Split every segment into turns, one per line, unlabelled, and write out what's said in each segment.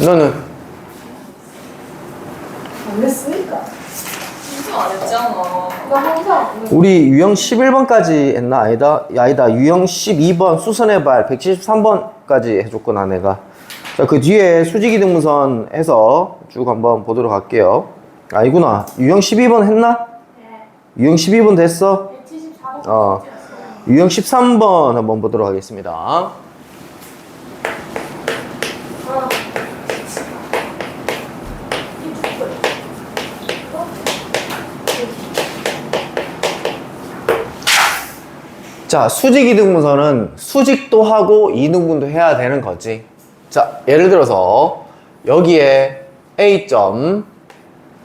너는?
안 냈으니까.
인정 안 했잖아.
나 항상
우리 유형 11번까지 했나? 아니다. 유형 12번 수선의 발 173번까지 해줬구나, 내가. 자, 그 뒤에 수직이등분선 해서 쭉 한번 보도록 할게요. 아니구나. 유형 12번 했나?
네.
유형 12번 됐어?
174번
유형 13번 한번 보도록 하겠습니다. 자, 수직이등분선은 수직도 하고 이등분도 해야 되는 거지. 자, 예를 들어서 여기에 A점,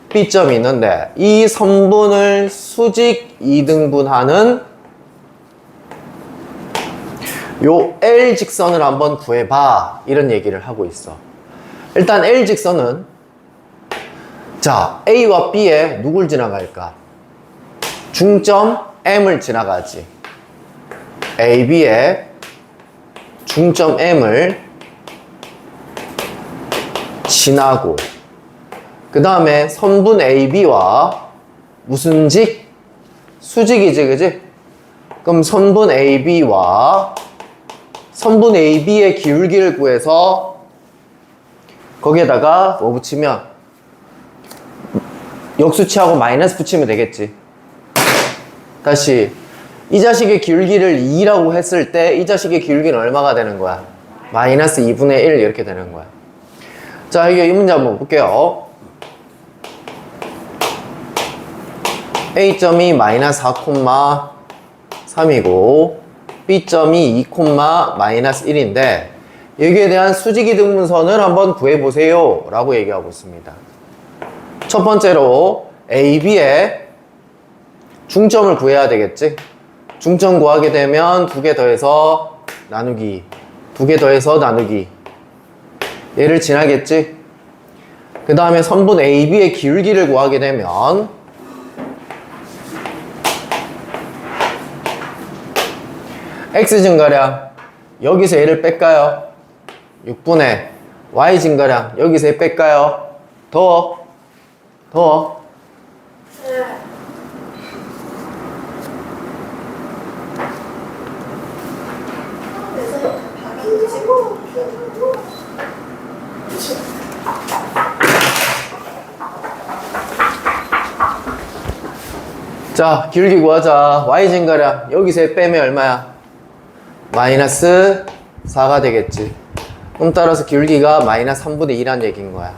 B점이 있는데 이 선분을 수직 이등분하는 요 L 직선을 한번 구해봐, 이런 얘기를 하고 있어. 일단 L 직선은 자, A와 B에 누굴 지나갈까? 중점 M을 지나가지. AB에 중점 M을 지나고, 그 다음에 선분 AB와 무슨 직? 수직이지, 그지? 그럼 선분 AB와 선분 AB의 기울기를 구해서 거기에다가 뭐 붙이면 역수치하고 마이너스 붙이면 되겠지. 다시 이 자식의 기울기를 2라고 했을 때 이 자식의 기울기는 얼마가 되는 거야? 마이너스 2분의 1 이렇게 되는 거야. 자, 이게 이 문제 한번 볼게요. A점이 마이너스 4,3이고 B점이 2, 마이너스 1인데 여기에 대한 수직이등분선을 한번 구해보세요 라고 얘기하고 있습니다. 첫 번째로 AB의 중점을 구해야 되겠지. 중점 구하게 되면 2개 더해서 나누기, 2개 더해서 나누기, 얘를 지나겠지. 그 다음에 선분 AB의 기울기를 구하게 되면 X 증가량, 여기서 얘를 뺄까요? 6분의 Y 증가량, 여기서 얘 뺄까요? 더워. 자, 기울기 구하자. Y 증가량, 여기서 얘 빼면 얼마야? 마이너스 4가 되겠지. 그럼 따라서 기울기가 마이너스 3분의 2란 얘기인 거야.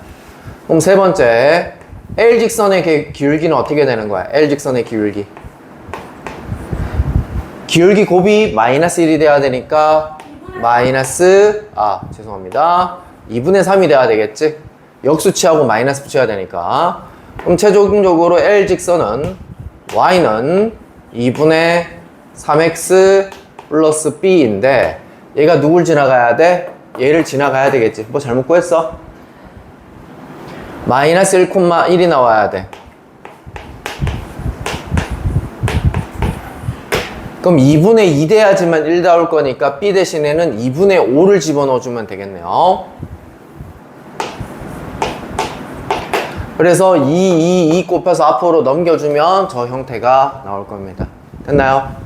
그럼 세 번째, L 직선의 기울기는 어떻게 되는 거야? L 직선의 기울기. 기울기 곱이 마이너스 1이 돼야 되니까 마이너스, 죄송합니다. 2분의 3이 돼야 되겠지? 역수치하고 마이너스 붙여야 되니까. 그럼 최종적으로 L 직선은 Y는 2분의 3X 플러스 B인데 얘가 누굴 지나가야 돼? 얘를 지나가야 되겠지. 뭐 잘못 구했어? 마이너스 1,1이 나와야 돼. 그럼 2분의 2 돼야지만 1 나올 거니까 B 대신에는 2분의 5를 집어넣어주면 되겠네요. 그래서 2 곱해서 앞으로 넘겨주면 저 형태가 나올 겁니다. 됐나요?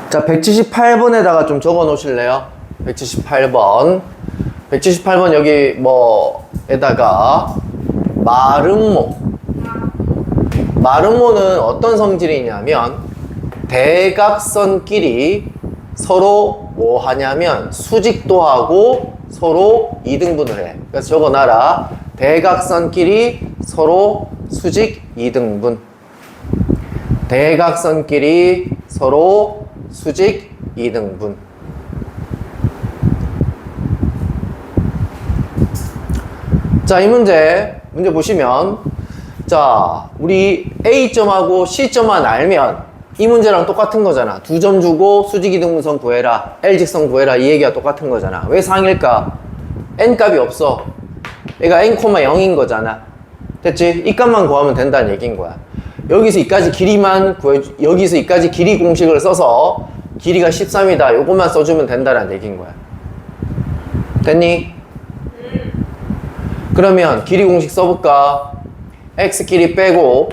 자, 178번에다가 좀 적어 놓으실래요? 178번. 178번 여기 뭐에다가 마름모. 마름모는 어떤 성질이냐면 대각선끼리 서로 뭐 하냐면 수직도 하고 서로 이등분을 해. 그래서 적어놔라. 대각선끼리 서로 수직 이등분. 대각선끼리 서로 수직 이등분. 자, 이 문제 보시면, 자, 우리 A점하고 C점만 알면 이 문제랑 똑같은 거잖아. 두 점 주고 수직이등분선 구해라, L직선 구해라, 이 얘기가 똑같은 거잖아. 왜 상일까? N값이 없어. 얘가 N,0인 거잖아. 됐지? 이 값만 구하면 된다는 얘기인 거야. 여기서 이까지 길이만 여기서 이까지 길이 공식을 써서 길이가 13이다. 요것만 써주면 된다는 얘기인 거야. 됐니? 그러면 길이 공식 써볼까? x 길이 빼고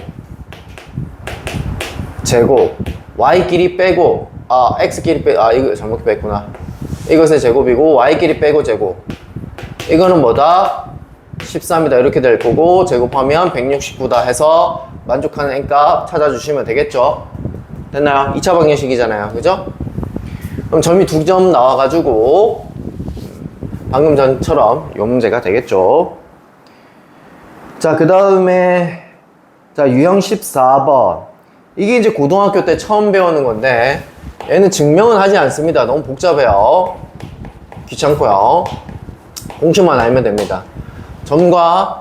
제곱, y 길이 빼고 x 길이 이거 잘못 뺐구나. 이것의 제곱이고 y 길이 빼고 제곱. 이거는 뭐다? 13이다. 이렇게 될 거고 제곱하면 169다 해서 만족하는 n값 찾아주시면 되겠죠? 됐나요? 2차 방정식이잖아요. 그죠? 그럼 점이 2점 나와가지고 방금 전처럼 요 문제가 되겠죠? 자, 그 다음에 자, 유형 14번. 이게 이제 고등학교 때 처음 배우는 건데 얘는 증명은 하지 않습니다. 너무 복잡해요. 귀찮고요. 공식만 알면 됩니다. 점과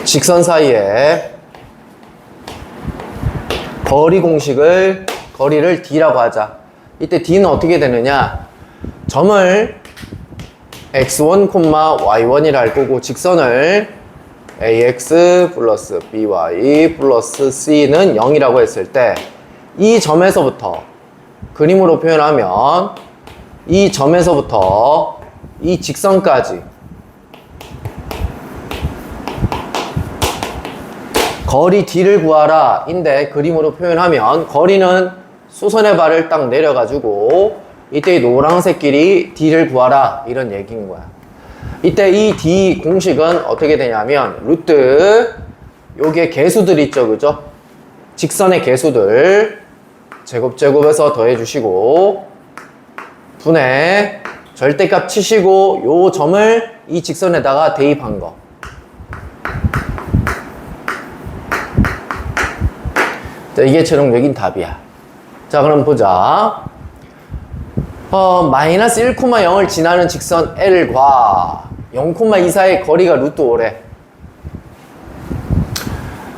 직선 사이에 거리를 D라고 하자. 이때 D는 어떻게 되느냐? 점을 x1, y1이라 할 거고 직선을 ax 플러스 by 플러스 c는 0이라고 했을 때 이 점에서부터 그림으로 표현하면 이 점에서부터 이 직선까지 거리 D를 구하라 인데 그림으로 표현하면 거리는 수선의 발을 딱 내려가지고 이때 이 노란색 길이 D를 구하라 이런 얘기인 거야. 이때 이 D 공식은 어떻게 되냐면 루트 요게 개수들 있죠, 그죠? 직선의 개수들 제곱해서 더해 주시고 분의 절대값 치시고 요 점을 이 직선에다가 대입한 거. 자, 이게 최종적인 답이야. 자, 그럼 보자. 마이너스 1,0을 지나는 직선 L과 0,2 사이의 거리가 루트 5래.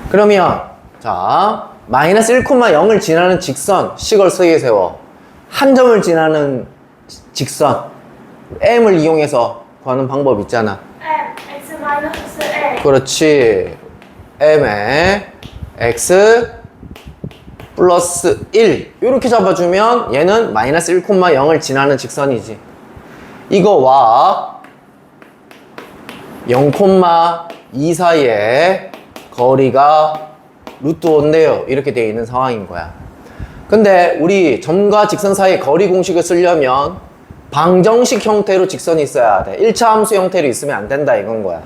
그러면 자, 마이너스 1,0을 지나는 직선 식을 쓰게 세워. 한 점을 지나는 직선 M을 이용해서 구하는 방법 있잖아.
M, X 마이너스 A.
그렇지. M에 X 플러스 1 이렇게 잡아주면 얘는 마이너스 1,0을 지나는 직선이지. 이거와 0,2 사이에 거리가 루트 5인데요. 이렇게 되어 있는 상황인 거야. 근데 우리 점과 직선 사이의 거리 공식을 쓰려면 방정식 형태로 직선이 있어야 돼. 1차 함수 형태로 있으면 안 된다 이건 거야.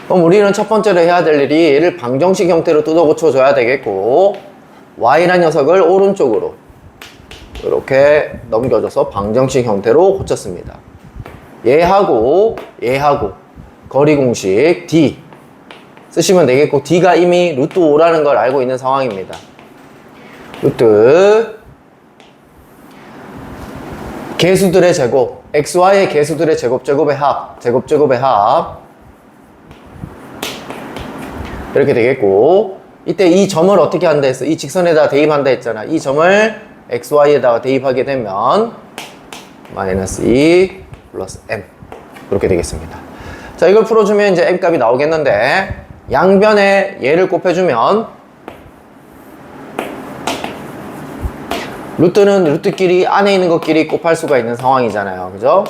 그럼 우리는 첫 번째로 해야 될 일이 얘를 방정식 형태로 뜯어 고쳐줘야 되겠고 y라는 녀석을 오른쪽으로 이렇게 넘겨줘서 방정식 형태로 고쳤습니다. 얘하고 거리 공식 D 쓰시면 되겠고 D가 이미 루트 5라는 걸 알고 있는 상황입니다. 루트 개수들의 제곱 xy의 개수들의 제곱의 합 이렇게 되겠고 이때 이 점을 어떻게 한다 했어? 이 직선에다 대입한다 했잖아. 이 점을 xy에다가 대입하게 되면 마이너스 2 플러스 m 그렇게 되겠습니다. 자, 이걸 풀어주면 이제 m 값이 나오겠는데 양변에 얘를 곱해주면 루트는 루트끼리 안에 있는 것끼리 곱할 수가 있는 상황이잖아요. 그죠?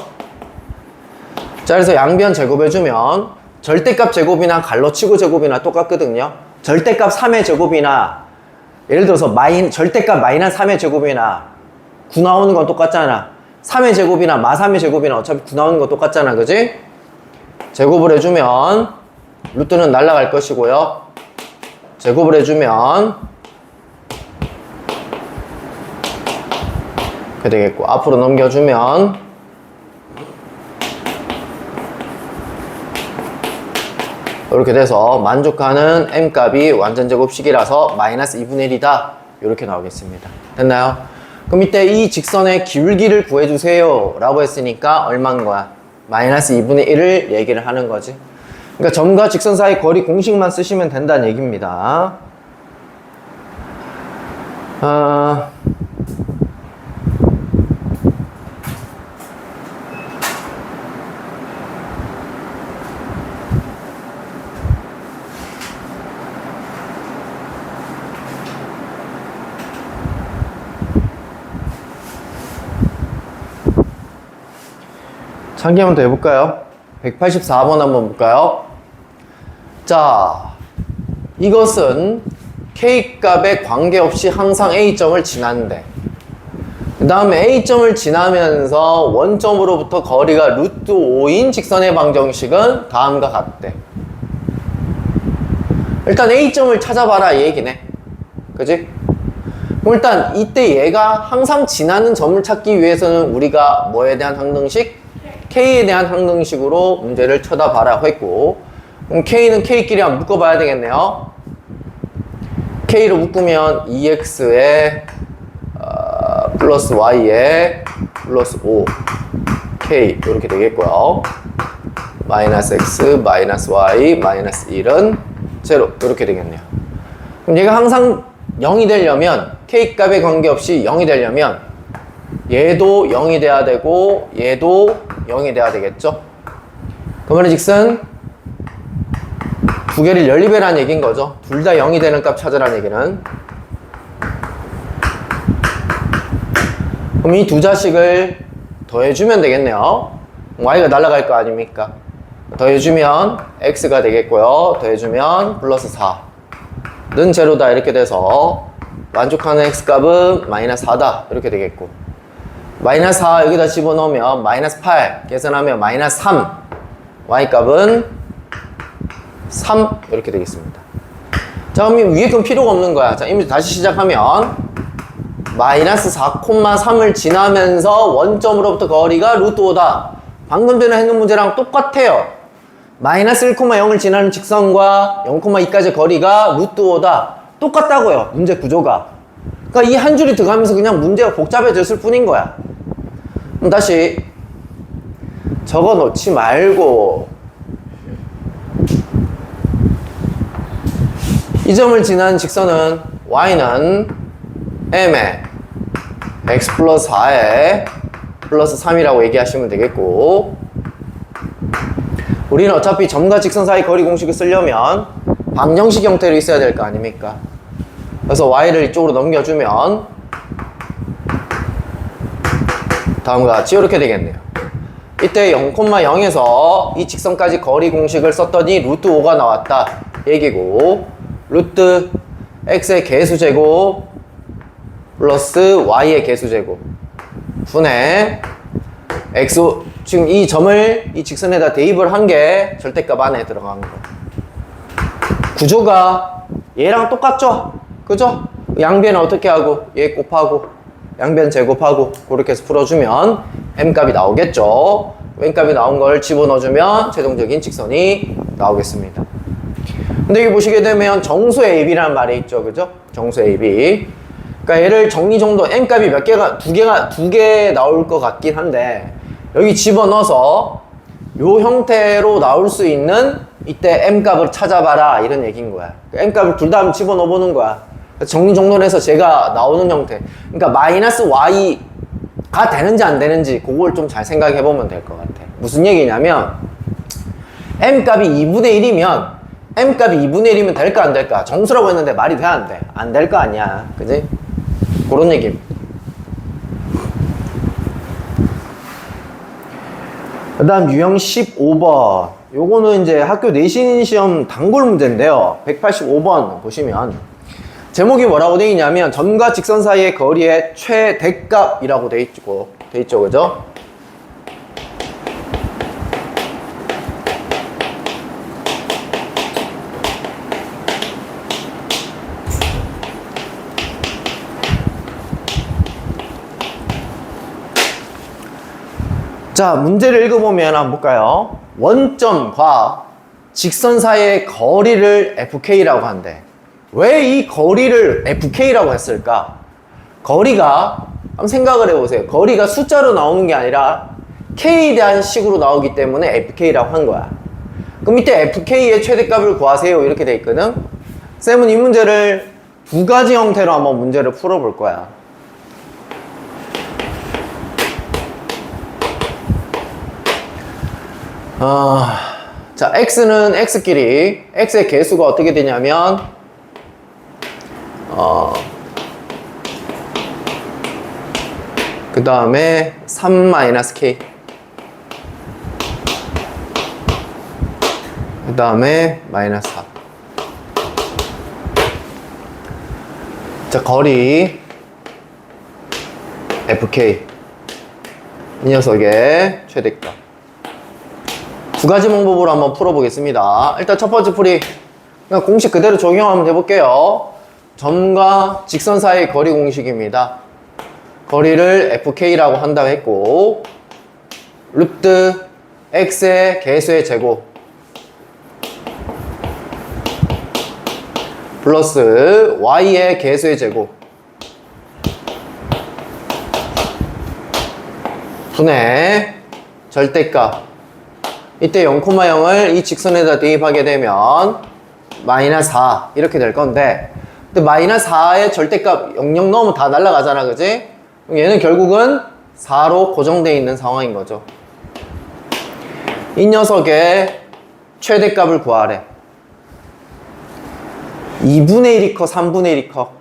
자, 그래서 양변 제곱해주면 절대값 제곱이나 갈로치고 제곱이나 똑같거든요. 절대값 3의 제곱이나 예를 들어서 절대값 마이너스 3의 제곱이나 9 나오는 건 똑같잖아. 3의 제곱이나 마3의 제곱이나 어차피 9 나오는 건 똑같잖아. 그지? 제곱을 해주면 루트는 날아갈 것이고요. 제곱을 해주면 그렇게 되겠고 앞으로 넘겨주면 이렇게 돼서 만족하는 m값이 완전 제곱식이라서 마이너스 2분의 1이다 이렇게 나오겠습니다. 됐나요? 그럼 이때 이 직선의 기울기를 구해주세요 라고 했으니까 얼마인 거야? 마이너스 2분의 1을 얘기를 하는 거지. 그러니까 점과 직선 사이 거리 공식만 쓰시면 된다는 얘기입니다. 창기 한번 더 해볼까요? 184번 한번 볼까요? 자, 이것은 K값에 관계없이 항상 A점을 지난대. 그 다음에 A점을 지나면서 원점으로부터 거리가 루트 5인 직선의 방정식은 다음과 같대. 일단 A점을 찾아봐라 이 얘기네. 그지? 그럼 일단 이때 얘가 항상 지나는 점을 찾기 위해서는 우리가 뭐에 대한 항등식? K에 대한 항등식으로 문제를 쳐다봐라 했고, 그럼 K는 K끼리 한번 묶어봐야 되겠네요. K로 묶으면 2x에 플러스 y에 플러스 5 K 이렇게 되겠고요. 마이너스 x, 마이너스 y, 마이너스 1은 제로 이렇게 되겠네요. 그럼 얘가 항상 0이 되려면 K값에 관계없이 0이 되려면 얘도 0이 돼야 되고 얘도 0이 돼야 되겠죠. 그 말은즉슨 두 개를 연립해라는 얘기인 거죠. 둘 다 0이 되는 값 찾으라는 얘기는. 그럼 이 두 자식을 더해주면 되겠네요. y가 날아갈 거 아닙니까? 더해주면 x가 되겠고요. 더해주면 플러스 4는 제로다 이렇게 돼서 만족하는 x값은 마이너스 4다 이렇게 되겠고, 마이너스 4 여기다 집어넣으면 마이너스 8 계산하면 마이너스 3 y값은 3 이렇게 되겠습니다. 자, 그럼 위에 건 필요가 없는 거야. 자, 이 문제 다시 시작하면 마이너스 4,3을 지나면서 원점으로부터 거리가 루트 5다. 방금 전에 했는 문제랑 똑같아요. 마이너스 1,0을 지나는 직선과 0,2까지 거리가 루트 5다. 똑같다고요. 문제 구조가. 그러니까 이 한 줄이 들어가면서 그냥 문제가 복잡해졌을 뿐인 거야. 그럼 다시 적어 놓지 말고 이 점을 지나는 직선은 y는 m에 x 플러스 4에 플러스 3이라고 얘기하시면 되겠고, 우리는 어차피 점과 직선 사이 거리 공식을 쓰려면 방정식 형태로 있어야 될 거 아닙니까? 그래서 y를 이쪽으로 넘겨주면 다음과 같이 이렇게 되겠네요. 이때 0,0에서 이 직선까지 거리 공식을 썼더니 루트 5가 나왔다 얘기고, 루트 x의 개수제곱 플러스 y의 개수제곱 분의 x, 지금 이 점을 이 직선에다 대입을 한 게 절대값 안에 들어간 거. 구조가 얘랑 똑같죠? 그죠? 양변은 어떻게 하고 얘 곱하고 양변 제곱하고 그렇게 해서 풀어주면 m값이 나오겠죠. n값이 나온 걸 집어넣어주면 최종적인 직선이 나오겠습니다. 근데 여기 보시게 되면 정수 AB라는 말이 있죠. 그죠? 정수 AB. 그러니까 얘를 정리정돈 n값이 몇 개가 두 개 나올 것 같긴 한데, 여기 집어넣어서 요 형태로 나올 수 있는 이때 m값을 찾아봐라 이런 얘기인 거야. m값을 둘 다 한번 집어넣어 보는 거야. 정리정돈해서 제가 나오는 형태. 그러니까 마이너스 y가 되는지 안 되는지 그걸 좀 잘 생각해 보면 될 것 같아. 무슨 얘기냐면 m값이 2분의 1이면 m값이 2분의 1이면 될까 안 될까? 정수라고 했는데 말이 돼 안 돼? 안 될 거 아니야. 그지? 그런 얘기입니다. 그 다음 유형 15번. 요거는 이제 학교 내신 시험 단골 문제인데요. 185번 보시면 제목이 뭐라고 되어 있냐면 점과 직선 사이의 거리의 최대값이라고 되어 있죠. 그죠? 자, 문제를 읽어보면 한번 볼까요? 원점과 직선 사이의 거리를 FK라고 한대. 왜 이 거리를 FK라고 했을까? 거리가, 한번 생각을 해보세요. 거리가 숫자로 나오는 게 아니라 K에 대한 식으로 나오기 때문에 FK라고 한 거야. 그럼 이때 FK의 최대값을 구하세요 이렇게 돼 있거든? 쌤은 이 문제를 두 가지 형태로 한번 문제를 풀어볼 거야. 자, x는 x끼리 x의 개수가 어떻게 되냐면 그 다음에 3-k 그 다음에 마이너스 4. 자, 거리 FK. 이 녀석의 최대값. 두 가지 방법으로 한번 풀어보겠습니다. 일단 첫 번째 풀이 그냥 공식 그대로 적용하면 해볼게요. 점과 직선 사이의 거리 공식입니다. 거리를 FK라고 한다고 했고 루트 X의 개수의 제곱 플러스 Y의 개수의 제곱 분의 절대값. 이때 0,0을 이 직선에다 대입하게 되면 마이너스 4 이렇게 될 건데 근데 마이너스 4의 절대값 00 넣으면 다 날아가잖아, 그지? 그럼 얘는 결국은 4로 고정되어 있는 상황인 거죠. 이 녀석의 최대값을 구하래. 2분의 1이 커, 3분의 1이 커?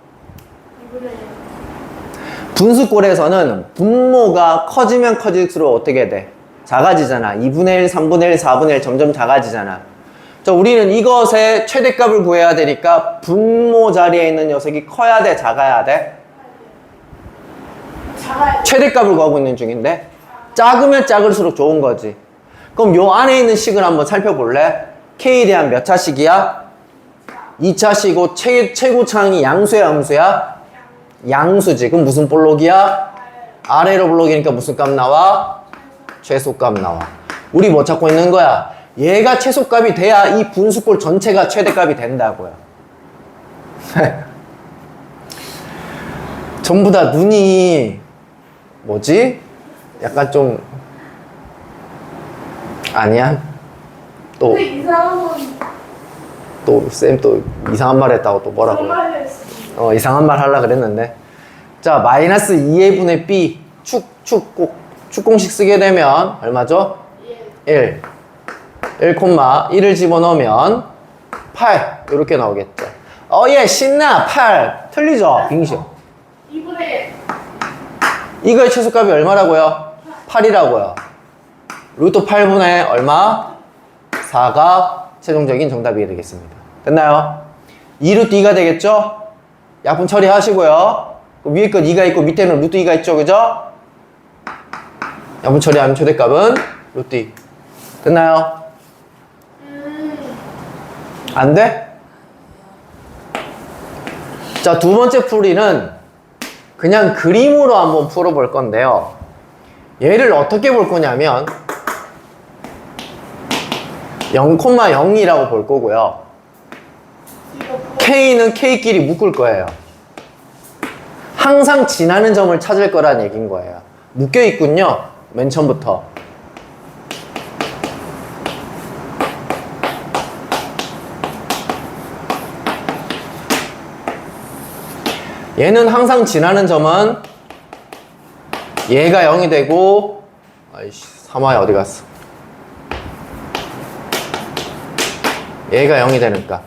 분수꼴에서는 분모가 커지면 커질수록 어떻게 돼? 작아지잖아. 2분의 1, 3분의 1, 4분의 1 점점 작아지잖아. 자, 우리는 이것의 최대값을 구해야 되니까 분모 자리에 있는 녀석이 커야 돼, 작아야 돼?
작아요.
최대값을 구하고 있는 중인데 작으면 작을수록 좋은 거지. 그럼 요 안에 있는 식을 한번 살펴볼래? K에 대한 몇 차식이야? 2차식이고 최고차항이 양수야, 음수야? 양수지. 그럼 무슨 볼록이야? 아래로 볼록이니까 무슨 값 나와? 최소값 나와. 우리 뭐 찾고 있는 거야? 얘가 최소값이 돼야 이 분수꼴 전체가 최대값이 된다고요. 전부 다 눈이 뭐지? 약간 좀 아니야? 또
근데 이상한 건
쌤 또 이상한 말 했다고 또 뭐라고?
정말 했습니다.
이상한 말 하려고 그랬는데. 자, 마이너스 2의 분의 B 축공식 쓰게 되면 얼마죠? 1 1,1을 집어넣으면 8 이렇게 나오겠죠. 예, 신나. 8 틀리죠? 빙식.
2분의 1.
이거의 최소값이 얼마라고요? 8이라고요. 루트 8분의 얼마? 4가 최종적인 정답이 되겠습니다. 됐나요? 2루트 2가 되겠죠? 약분 처리하시고요. 그 위에 건 2가 있고 밑에는 루트 2가 있죠, 그죠? 약분 처리하면 최대값은 루트 2. 됐나요? 안 돼? 자, 두 번째 풀이는 그냥 그림으로 한번 풀어볼 건데요. 얘를 어떻게 볼 거냐면 0,0이라고 볼 거고요. K는 K끼리 묶을 거예요. 항상 지나는 점을 찾을 거란 얘기인 거예요. 묶여 있군요. 맨 처음부터. 얘는 항상 지나는 점은 얘가 0이 되고 아이씨 3화에 어디 갔어? 얘가 0이 되니까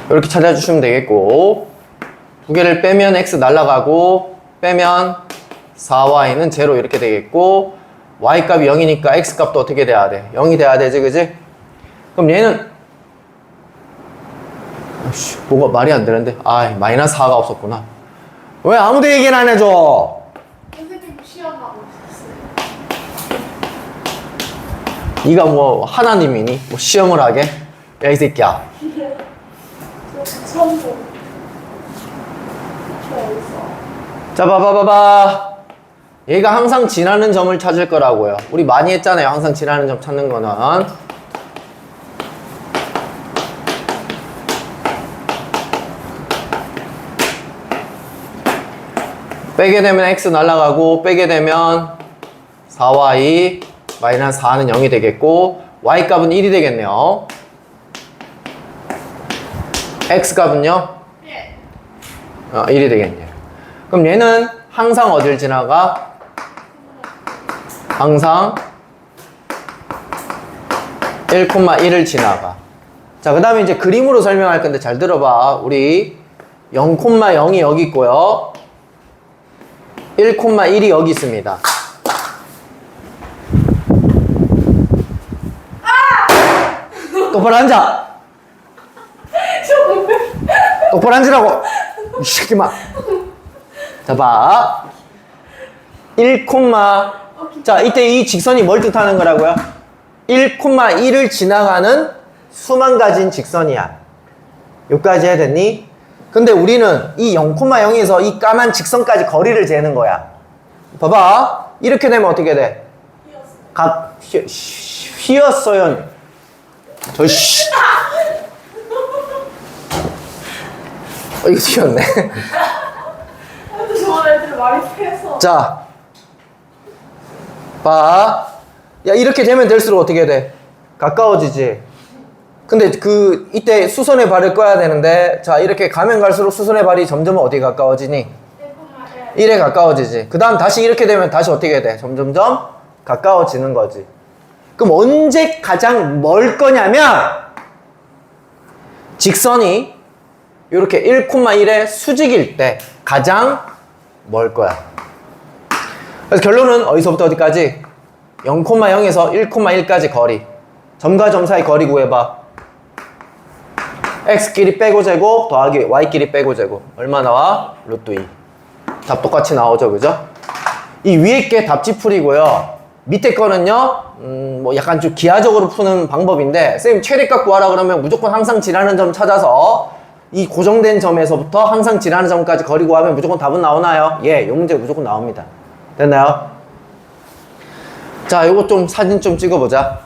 이렇게 찾아주시면 되겠고 두 개를 빼면 x 날라가고 빼면 4y는 0 이렇게 되겠고 y값이 0이니까 x값도 어떻게 돼야 돼? 0이 돼야 되지, 그지? 그럼 얘는 뭐가 말이 안 되는데 마이너스 4가 없었구나. 왜 아무도 얘기는 안 해줘?
선생님 시험하고 있었어요.
네가 뭐 하나님이니? 뭐 시험을 하게? 야 이 새끼야.
처음 보.
자 봐봐. 얘가 항상 지나는 점을 찾을 거라고요. 우리 많이 했잖아요. 항상 지나는 점 찾는 거는. 빼게 되면 x 날라가고 빼게 되면 4y 마이너스 4는 0이 되겠고 y 값은 1이 되겠네요. x 값은요? 1이 되겠네요. 그럼 얘는 항상 어딜 지나가? 항상 1,1을 지나가. 자, 그 다음에 이제 그림으로 설명할 건데 잘 들어봐. 우리 0,0이 여기 있고요. 1,1이 여기 있습니다. 똑바로 앉아. 똑바로 앉으라고. 이 새끼마. 자, 봐. 1, 자, 이때 이 직선이 뭘 뜻하는 거라고요? 1,1을 지나가는 수만 가지인 직선이야. 여기까지 해야 됐니? 근데 우리는 이 0,0에서 이 까만 직선까지 거리를 재는 거야. 봐봐. 이렇게 되면 어떻게 돼? 휘었어요. 저 씨. 이거 튀었네.
저 애들 말이 세서.
자, 봐. 야, 이렇게 되면 될수록 어떻게 돼? 가까워지지. 근데 이때 수선의 발을 꺼야 되는데, 자, 이렇게 가면 갈수록 수선의 발이 점점 어디 가까워지니? 1에 가까워지지. 그 다음 다시 이렇게 되면 다시 어떻게 돼? 점점점 가까워지는 거지. 그럼 언제 가장 멀 거냐면, 직선이 이렇게 1,1의 수직일 때 가장 멀 거야. 그래서 결론은 어디서부터 어디까지? 0,0에서 1,1까지 거리. 점과 점 사이 거리 구해봐. x끼리 빼고 제곱 더하기 y끼리 빼고 제곱. 얼마 나와? 루트 2. 답 똑같이 나오죠, 그죠? 이 위에 게 답지풀이고요. 밑에 거는요, 뭐 약간 좀 기하적으로 푸는 방법인데, 선생님 최대값 구하라 그러면 무조건 항상 지나는 점 찾아서 이 고정된 점에서부터 항상 지나는 점까지 거리 구하면 무조건 답은 나오나요? 예, 요 문제 무조건 나옵니다. 됐나요? 자, 요거 좀 사진 좀 찍어보자.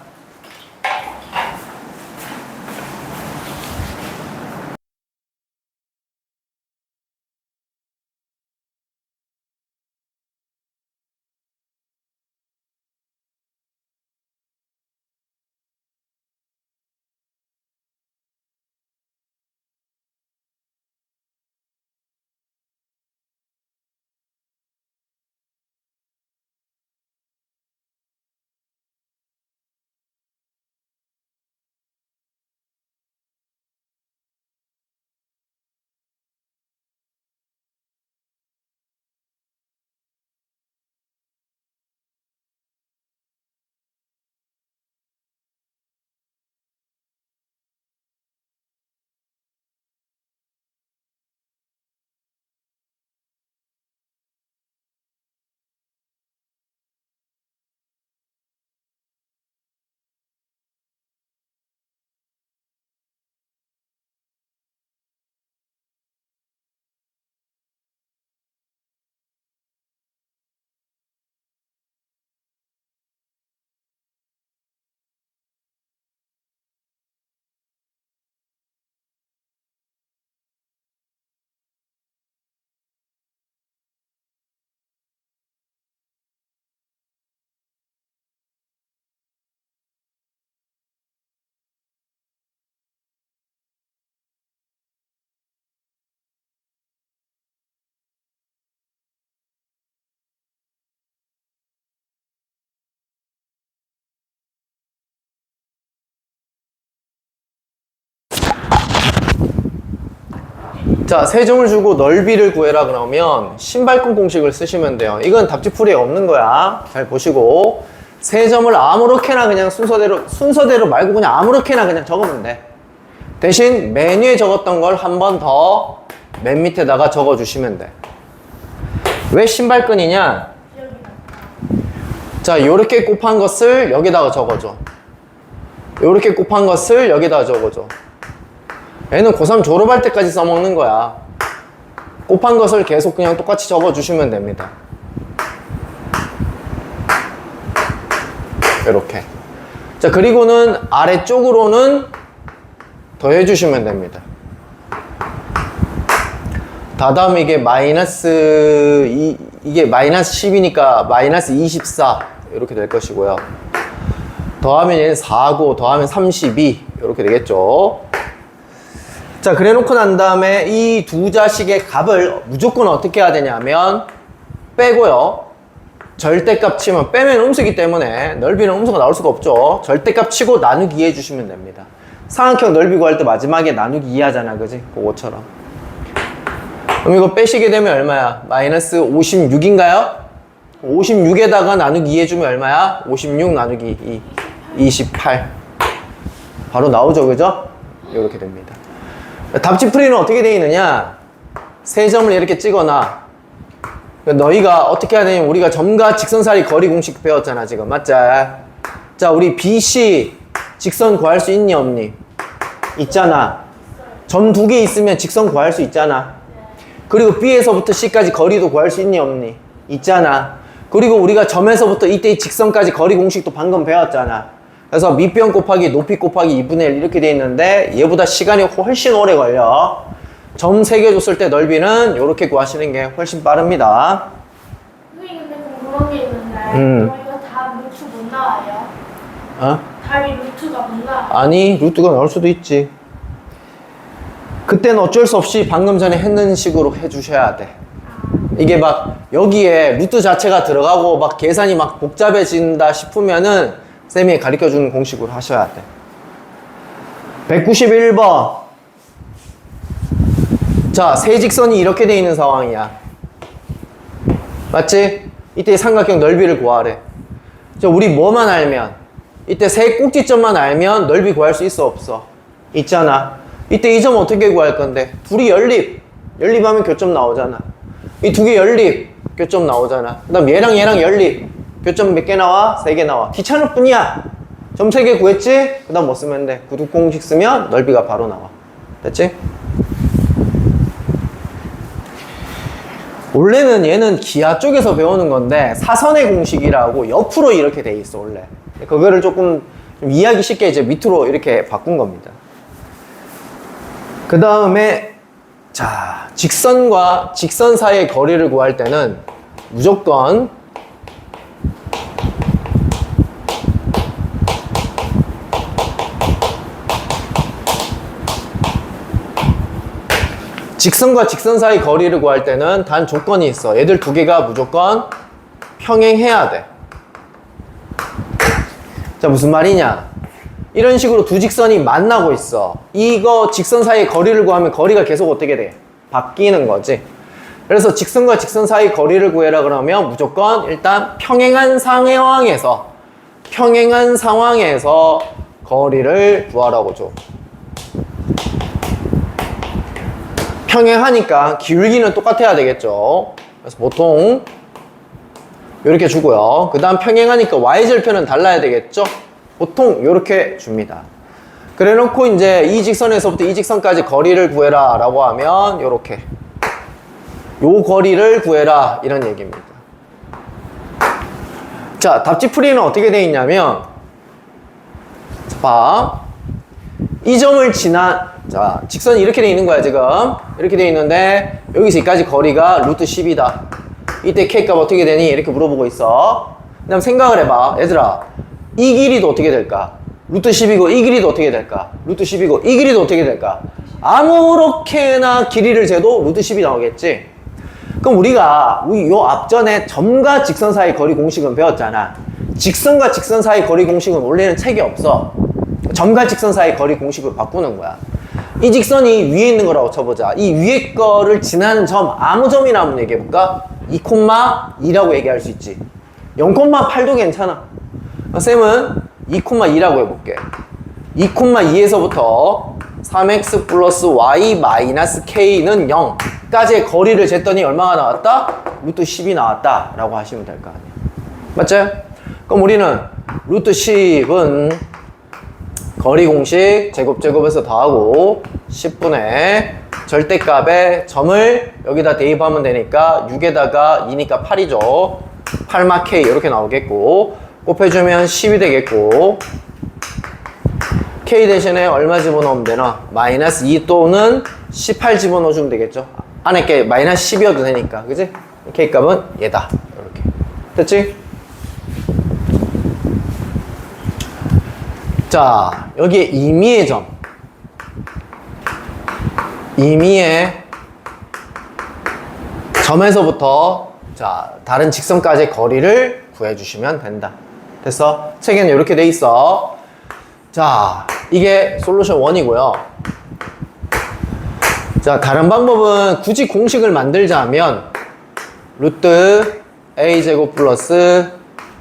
자, 세 점을 주고 넓이를 구해라 그러면 신발끈 공식을 쓰시면 돼요. 이건 답지풀이에 없는 거야. 잘 보시고, 세 점을 아무렇게나 그냥 순서대로 말고 그냥 아무렇게나 그냥 적으면 돼. 대신 맨 위에 적었던 걸 한 번 더 맨 밑에다가 적어주시면 돼. 왜 신발끈이냐? 자, 요렇게 곱한 것을 여기다가 적어줘. 요렇게 곱한 것을 여기다가 적어줘. 얘는 고3 졸업할 때까지 써먹는 거야. 곱한 것을 계속 그냥 똑같이 적어주시면 됩니다. 이렇게. 자, 그리고는 아래쪽으로는 더해주시면 됩니다. 다다음 이게 이게 마이너스 10이니까 마이너스 24 이렇게 될 것이고요. 더하면 얘는 4고 더하면 32 이렇게 되겠죠. 자, 그래 놓고 난 다음에 이 두 자식의 값을 무조건 어떻게 해야 되냐면 빼고요. 절대값 치면 빼면 음수기 때문에 넓이는 음수가 나올 수가 없죠. 절대값 치고 나누기 2 해주시면 됩니다. 삼각형 넓이 구할 때 마지막에 나누기 2 하잖아, 그지? 그거처럼. 그럼 이거 빼시게 되면 얼마야? 마이너스 56인가요? 56에다가 나누기 2 해주면 얼마야? 56 나누기 2 28. 바로 나오죠, 그죠? 이렇게 됩니다. 답지풀이는 어떻게 되어 있느냐? 세 점을 이렇게 찍어놔. 너희가 어떻게 해야 되냐면, 우리가 점과 직선 사이 거리 공식 배웠잖아, 지금. 맞지? 자, 우리 BC 직선 구할 수 있니, 없니? 있잖아. 점 2개 있으면 직선 구할 수 있잖아. 그리고 B에서부터 C까지 거리도 구할 수 있니, 없니? 있잖아. 그리고 우리가 점에서부터 이때 직선까지 거리 공식도 방금 배웠잖아. 그래서 밑변 곱하기 높이 곱하기 2분의 1 이렇게 돼 있는데, 얘보다 시간이 훨씬 오래 걸려. 점 3개 줬을 때 넓이는 이렇게 구하시는 게 훨씬 빠릅니다.
선생님 근데 궁금한 게 있는데 이거 답 루트 못 나와요?
어?
답이 루트가 못 나와요?
아니, 루트가 나올 수도 있지. 그때는 어쩔 수 없이 방금 전에 했는 식으로 해주셔야 돼. 이게 막 여기에 루트 자체가 들어가고 막 계산이 막 복잡해진다 싶으면은 쌤이 가르쳐주는 공식으로 하셔야 돼. 191번. 자, 세 직선이 이렇게 돼 있는 상황이야. 맞지? 이때 삼각형 넓이를 구하래. 자, 우리 뭐만 알면, 이때 세 꼭지점만 알면 넓이 구할 수 있어, 없어? 있잖아. 이때 이 점 어떻게 구할 건데? 둘이 연립. 연립하면 교점 나오잖아. 이 두 개 연립. 교점 나오잖아. 그 다음 얘랑 얘랑 연립. 교점 몇 개 나와? 3개 나와. 귀찮을 뿐이야. 점 3개 구했지? 그 다음 뭐 쓰면 돼? 구두 공식 쓰면 넓이가 바로 나와. 됐지? 원래는 얘는 기하 쪽에서 배우는 건데 사선의 공식이라고 옆으로 이렇게 돼 있어, 원래. 그거를 조금 좀 이해하기 쉽게 이제 밑으로 이렇게 바꾼 겁니다. 그 다음에 자, 직선과 직선 사이의 거리를 구할 때는 무조건 직선과 직선 사이 거리를 구할 때는 단 조건이 있어. 얘들 두 개가 무조건 평행해야 돼. 자, 무슨 말이냐? 이런 식으로 두 직선이 만나고 있어. 이거 직선 사이의 거리를 구하면 거리가 계속 어떻게 돼? 바뀌는 거지. 그래서 직선과 직선 사이 거리를 구해라 그러면 무조건 일단 평행한 상황에서 거리를 구하라고 줘. 평행하니까 기울기는 똑같아야 되겠죠. 그래서 보통 이렇게 주고요. 그 다음 평행하니까 y절편은 달라야 되겠죠. 보통 이렇게 줍니다. 그래 놓고 이제 이 직선에서부터 이 직선까지 거리를 구해라 라고 하면 이렇게 요 거리를 구해라 이런 얘기입니다. 자, 답지풀이는 어떻게 되어 있냐면, 자, 봐. 이 점을 지난, 자, 직선이 이렇게 되어 있는 거야, 지금. 이렇게 되어 있는데, 여기서 여기까지 거리가 루트 10이다. 이때 K값 어떻게 되니? 이렇게 물어보고 있어. 그 다음 생각을 해봐. 얘들아, 이 길이도 어떻게 될까? 루트 10이고, 이 길이도 어떻게 될까? 루트 10이고, 이 길이도 어떻게 될까? 아무렇게나 길이를 재도 루트 10이 나오겠지? 그럼 우리가 요 앞전에 점과 직선 사이 거리 공식은 배웠잖아. 직선과 직선 사이 거리 공식은 원래는 책이 없어. 점과 직선 사이 거리 공식을 바꾸는 거야. 이 직선이 위에 있는 거라고 쳐보자. 이 위에 거를 지나는 점, 아무 점이나 한번 얘기해볼까? 2,2라고 얘기할 수 있지. 0,8도 괜찮아. 쌤은 2,2라고 해볼게. 2,2에서부터 3x 플러스 y 마이너스 k는 0까지의 거리를 쟀더니 얼마가 나왔다? 루트 10이 나왔다 라고 하시면 될 거 아니야. 맞죠? 그럼 우리는 루트 10은 거리 공식 제곱에서 더하고 10분의 절대값에 점을 여기다 대입하면 되니까 6에다가 2니까 8이죠. 8마 k 이렇게 나오겠고, 곱해주면 10이 되겠고, k 대신에 얼마 집어넣으면 되나? 마이너스 2 또는 18 집어넣어주면 되겠죠. 안에 게 마이너스 10이어도 되니까, 그지? k 값은 얘다. 이렇게 됐지? 자, 여기에 임의의 점, 임의의 점에서부터 자, 다른 직선까지의 거리를 구해주시면 된다. 됐어? 책에는 이렇게 돼 있어. 자, 이게 솔루션 1이고요. 자, 다른 방법은 굳이 공식을 만들자면 루트 a제곱 플러스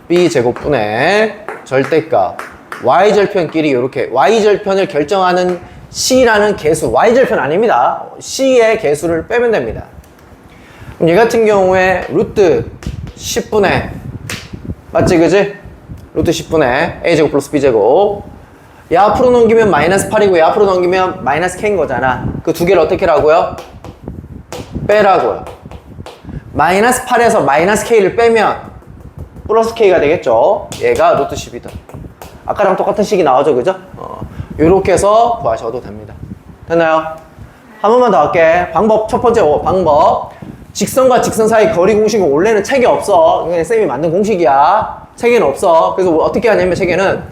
b제곱분의 절대값 y절편끼리 이렇게 y절편을 결정하는 c라는 개수, y절편 아닙니다. c의 개수를 빼면 됩니다. 그럼 얘 같은 경우에 루트 10분의 맞지 그지? 루트 10분의 a제곱 플러스 b제곱 얘 앞으로 넘기면 마이너스 8이고 얘 앞으로 넘기면 마이너스 k인 거잖아. 그 두 개를 어떻게 하라고요? 빼라고요. 마이너스 8에서 마이너스 k를 빼면 플러스 k가 되겠죠. 얘가 루트 10이다. 아까랑 똑같은 식이 나오죠, 그죠? 요렇게 해서 구하셔도 됩니다. 됐나요? 한 번만 더 할게. 방법, 첫 번째 방법. 직선과 직선 사이 거리 공식은 원래는 책에 없어. 그냥 쌤이 만든 공식이야. 책에는 없어. 그래서 어떻게 하냐면 책에는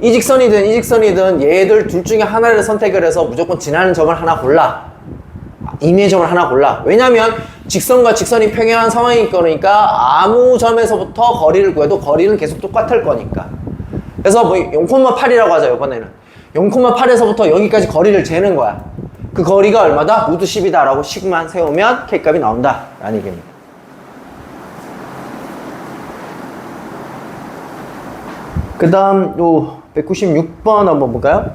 이 직선이든 이 직선이든 얘들 둘 중에 하나를 선택을 해서 무조건 지나는 점을 하나 골라. 임의의 점을 하나 골라. 왜냐면 직선과 직선이 평행한 상황일 거니까 아무 점에서부터 거리를 구해도 거리는 계속 똑같을 거니까. 그래서 뭐 0,8이라고 하자 이번에는 0,8에서부터 여기까지 거리를 재는 거야. 그 거리가 얼마다? 루트 10이다 라고 식만 세우면 k값이 나온다 라는 얘기입니다. 그 다음 요 196번 한번 볼까요?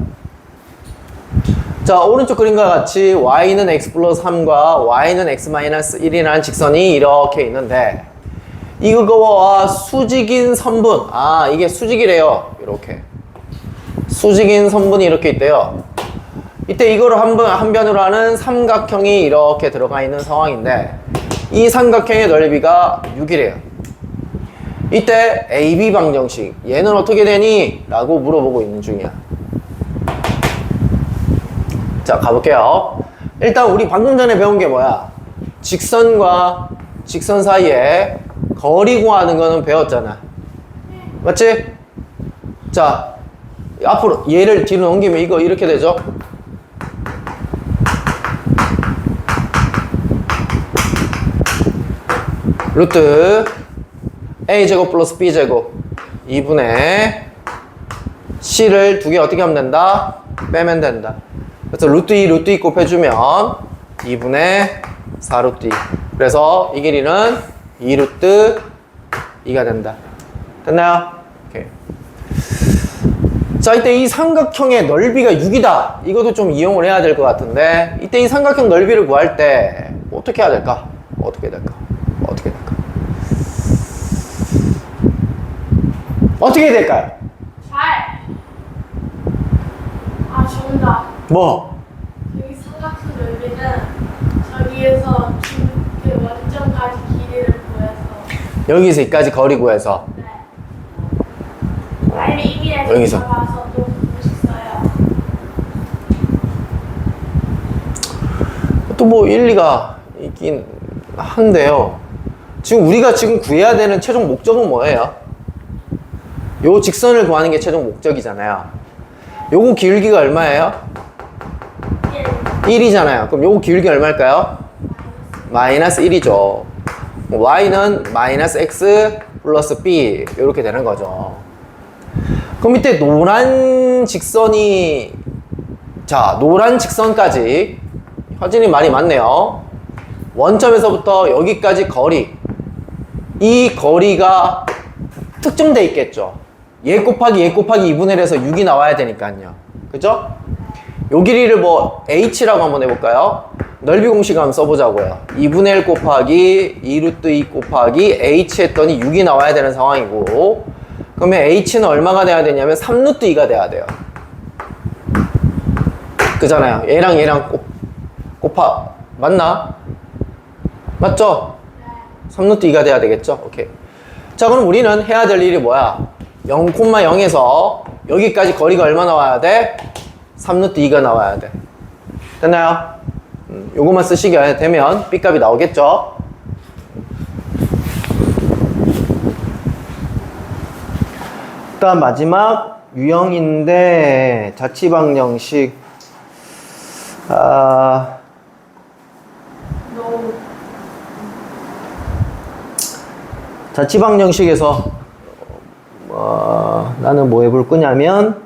자, 오른쪽 그림과 같이 y는 x 플러스 3과 y는 x 마이너스 1이라는 직선이 이렇게 있는데 이거와 수직인 선분, 이게 수직이래요. 이렇게 수직인 선분이 이렇게 있대요. 이때 이거를 한 변으로 하는 삼각형이 이렇게 들어가 있는 상황인데 이 삼각형의 넓이가 6이래요. 이때 AB 방정식 얘는 어떻게 되니? 라고 물어보고 있는 중이야. 자, 가볼게요. 일단 우리 방금 전에 배운 게 뭐야? 직선과 직선 사이에 거리 구하는 거는 배웠잖아. 맞지? 자, 앞으로 얘를 뒤로 넘기면 이거 이렇게 되죠? 루트 a제곱 플러스 b제곱 2분의 c를 두 개 어떻게 하면 된다? 빼면 된다. 그래서 루트 2, 루트 2 곱해주면 2분의 4루트 2. 그래서 이 길이는 2루트 2가 된다. 됐나요? 오케이. 자, 이때 이 삼각형의 넓이가 6이다. 이것도 좀 이용을 해야 될 것 같은데 이때 이 삼각형 넓이를 구할 때 어떻게 해야 될까? 어떻게 해야 될까? 어떻게 해야 될까? 어떻게 해야 될까요?
정답.
뭐?
여기 삼각형 넓이는 저기에서 그 원점까지 길이를 구해서
여기서 여기까지 거리 구해서
네. 빨리 이미에서
여기서.
잡아서 또 공식 써요.
또 뭐 일리가 있긴 한데요. 지금 우리가 지금 구해야 되는 최종 목적은 뭐예요? 요 직선을 구하는 게 최종 목적이잖아요. 요거 기울기가 얼마예요? 1이잖아요. 그럼 요거 기울기 얼마일까요? 마이너스 1이죠. y는 마이너스 x 플러스 b 이렇게 되는 거죠. 그럼 밑에 노란 직선이 자, 노란 직선까지 화진이 말이 맞네요. 원점에서부터 여기까지 거리 이 거리가 특정돼 있겠죠. 얘 곱하기 2분의 1에서 6이 나와야 되니까요. 그죠? 요 길이를 뭐 h라고 한번 해볼까요? 넓이 공식 한번 써보자고요. 2분의 1 곱하기 2루트 2 곱하기 h 했더니 6이 나와야 되는 상황이고 그러면 h는 얼마가 돼야 되냐면 3루트 2가 돼야 돼요. 그잖아요. 얘랑 곱하 맞나? 맞죠? 3루트 2가 돼야 되겠죠? 오케이. 자, 그럼 우리는 해야 될 일이 뭐야? 0,0에서 여기까지 거리가 얼마 나와야 돼? 3루트 2가 나와야 돼. 됐나요? 요것만 쓰시게 되면 B값이 나오겠죠? 일단 마지막 유형인데 자취방정식 자취방정식에서 나는 뭐 해볼 거냐면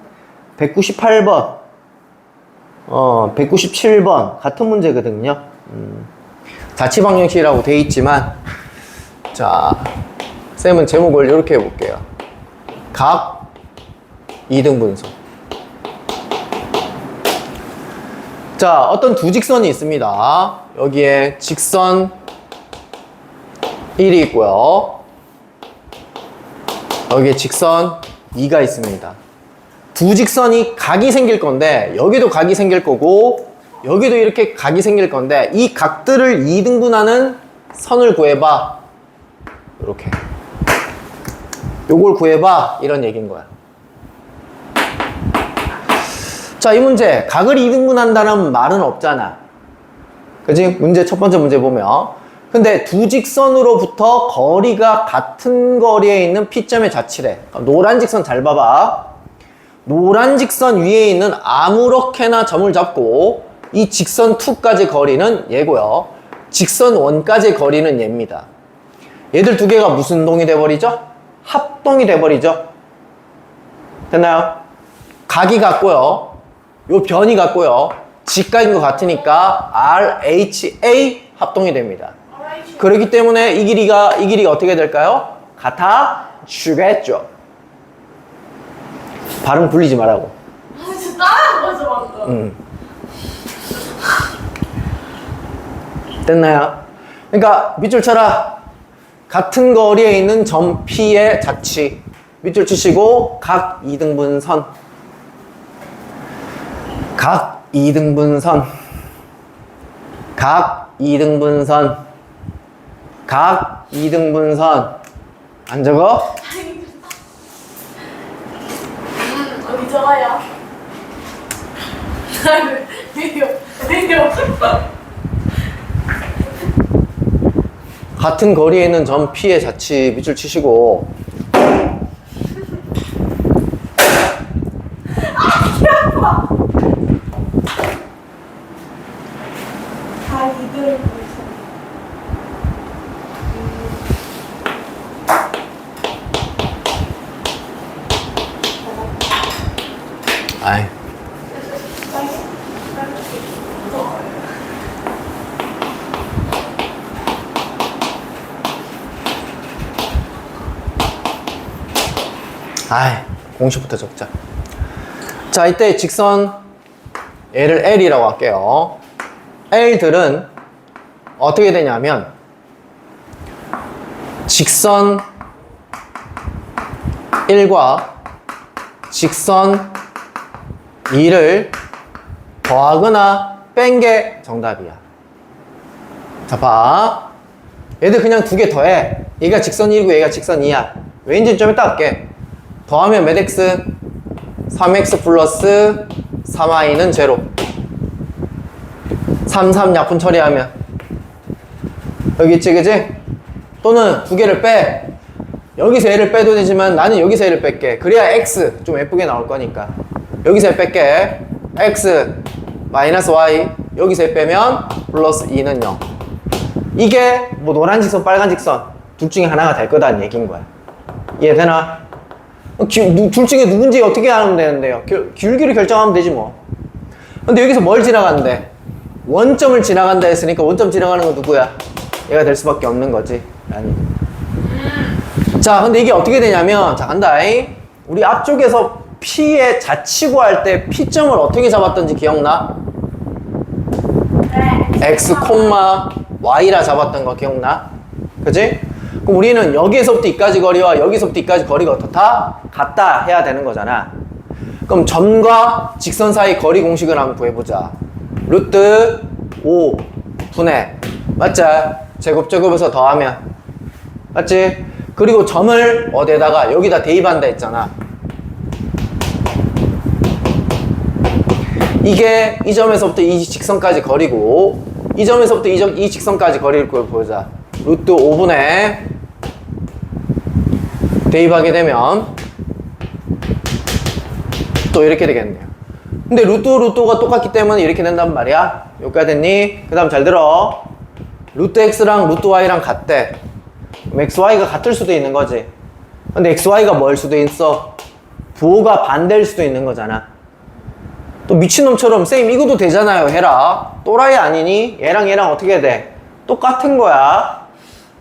198번 197번 같은 문제거든요. 자취방정식이라고 돼 있지만 자 쌤은 제목을 이렇게 해볼게요. 각 2등분선. 자, 어떤 두 직선이 있습니다. 여기에 직선 1이 있고요. 여기에 직선 2가 있습니다. 두 직선이 각이 생길 건데 여기도 각이 생길 거고 여기도 이렇게 각이 생길 건데 이 각들을 2등분하는 선을 구해봐. 이렇게. 요걸 구해봐. 이런 얘기인 거야. 자, 이 문제 각을 2등분한다는 말은 없잖아. 그치? 문제 첫 번째 문제 보면 근데 두 직선으로부터 거리가 같은 거리에 있는 P점의 자치래. 노란 직선 잘 봐봐. 노란 직선 위에 있는 아무렇게나 점을 잡고 이 직선 2까지 거리는 얘고요. 직선 1까지 거리는 얘입니다. 얘들 두 개가 무슨 동이 돼버리죠? 합동이 돼버리죠. 됐나요? 각이 같고요. 요 변이 같고요. 직각인 것 같으니까 RHA 합동이 됩니다. 그렇기 때문에 이 길이가 어떻게 될까요? 같아지겠죠. 발음 굴리지 말라고.
진짜 따라한 거죠 방금.
됐나요? 그러니까 밑줄 쳐라. 같은 거리에 있는 점 P의 자치. 밑줄 치시고 각 2등분선. 각 2등분선. 각 2등분선. 각 2등분선. 안 적어?
어디 적어요? 내려.
같은 거리에 있는 점 P의 자치 밑줄 치시고
다 이들
아이 공식부터 적자. 자, 이때 직선 얘를 L이라고 할게요. L들은 어떻게 되냐면 직선 1과 직선 2를 더하거나 뺀 게 정답이야. 자, 봐. 얘들 그냥 두 개 더해. 얘가 직선 1이고 얘가 직선 2야. 왜인지 좀 이따 할게. 더하면 몇 x? 3x 플러스 3y는 제로. 3, 3 약분 처리하면 여기 있지, 그지? 또는 두 개를 빼. 여기서 얘를 빼도 되지만 나는 여기서 얘를 뺄게. 그래야 x 좀 예쁘게 나올 거니까. 여기서 얘 뺄게. x 마이너스 y. 여기서 얘 빼면 플러스 2는 0. 이게 뭐 노란 직선, 빨간 직선 둘 중에 하나가 될 거다는 얘기인 거야. 이해되나? 둘 중에 누군지 어떻게 하면 되는데요? 기울기를 결정하면 되지 뭐. 근데 여기서 뭘 지나가는데? 원점을 지나간다 했으니까 원점 지나가는 건 누구야? 얘가 될 수밖에 없는 거지. 아니. 자, 근데 이게 어떻게 되냐면, 자, 간다잉. 우리 앞쪽에서 P의 자치 구할 때 P점을 어떻게 잡았던지 기억나? X, Y라 잡았던 거 기억나? 그치? 그럼 우리는 여기에서부터 이까지 거리와 여기서부터 이까지 거리가 어떻다? 같다 해야 되는 거잖아. 그럼 점과 직선 사이 거리 공식을 한번 구해보자. 루트 5 분의 맞지? 제곱제곱에서 더하면 맞지? 그리고 점을 어디에다가 여기다 대입한다 했잖아. 이게 이 점에서부터 이 직선까지 거리고 이 점에서부터 이 직선까지 거리를 보자. 루트 5분의 대입하게 되면 또 이렇게 되겠네요. 근데 루트가 똑같기 때문에 이렇게 된단 말이야. 여기까지 됐니? 그 다음 잘 들어. 루트 x랑 루트 y랑 같대. 그럼 xy가 같을 수도 있는 거지. 근데 xy가 뭐일 수도 있어? 부호가 반대일 수도 있는 거잖아. 또 미친놈처럼 쌤 이것도 되잖아요 해라. 또라이 아니니? 얘랑 얘랑 어떻게 돼? 똑같은 거야.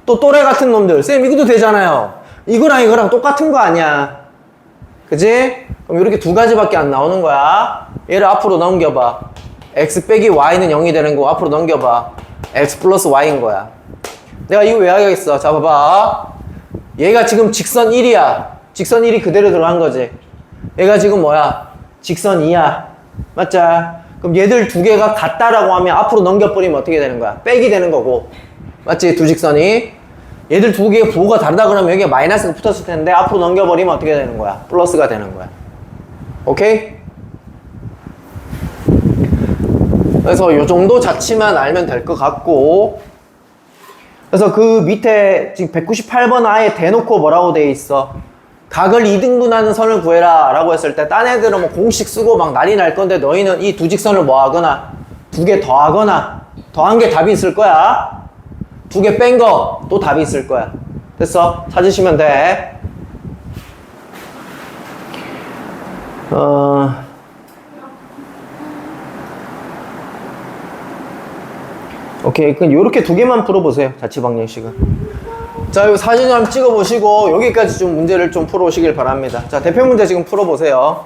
또 또래 같은 놈들 쌤 이것도 되잖아요. 이거랑 이거랑 똑같은 거 아니야. 그지? 그럼 이렇게 두 가지밖에 안 나오는 거야. 얘를 앞으로 넘겨봐. x 빼기 y는 0이 되는 거 앞으로 넘겨봐. x 플러스 y인 거야. 내가 이거 왜 하겠어? 자, 봐봐. 얘가 지금 직선 1이야. 직선 1이 그대로 들어간 거지. 얘가 지금 뭐야? 직선 2야. 맞죠? 그럼 얘들 두 개가 같다라고 하면 앞으로 넘겨버리면 어떻게 되는 거야? 빼기 되는 거고. 맞지? 두 직선이. 얘들 두 개의 부호가 다르다 그러면 여기에 마이너스가 붙었을 텐데 앞으로 넘겨버리면 어떻게 되는 거야? 플러스가 되는 거야. 오케이? 그래서 요 정도 자취만 알면 될 것 같고, 그래서 그 밑에 지금 198번 아예 대놓고 뭐라고 돼 있어? 각을 2등분하는 선을 구해라 라고 했을 때 딴 애들은 뭐 공식 쓰고 막 난리 날 건데 너희는 이 두 직선을 뭐 하거나 두 개 더하거나 더한 게 답이 있을 거야. 두 개 뺀 거 또 답이 있을 거야. 됐어? 찾으시면 돼. 오케이. 그럼 요렇게 두 개만 풀어보세요. 자취 방정식은. 자, 요 사진 한번 찍어보시고 여기까지 좀 문제를 좀 풀어오시길 바랍니다. 자, 대표 문제 지금 풀어보세요.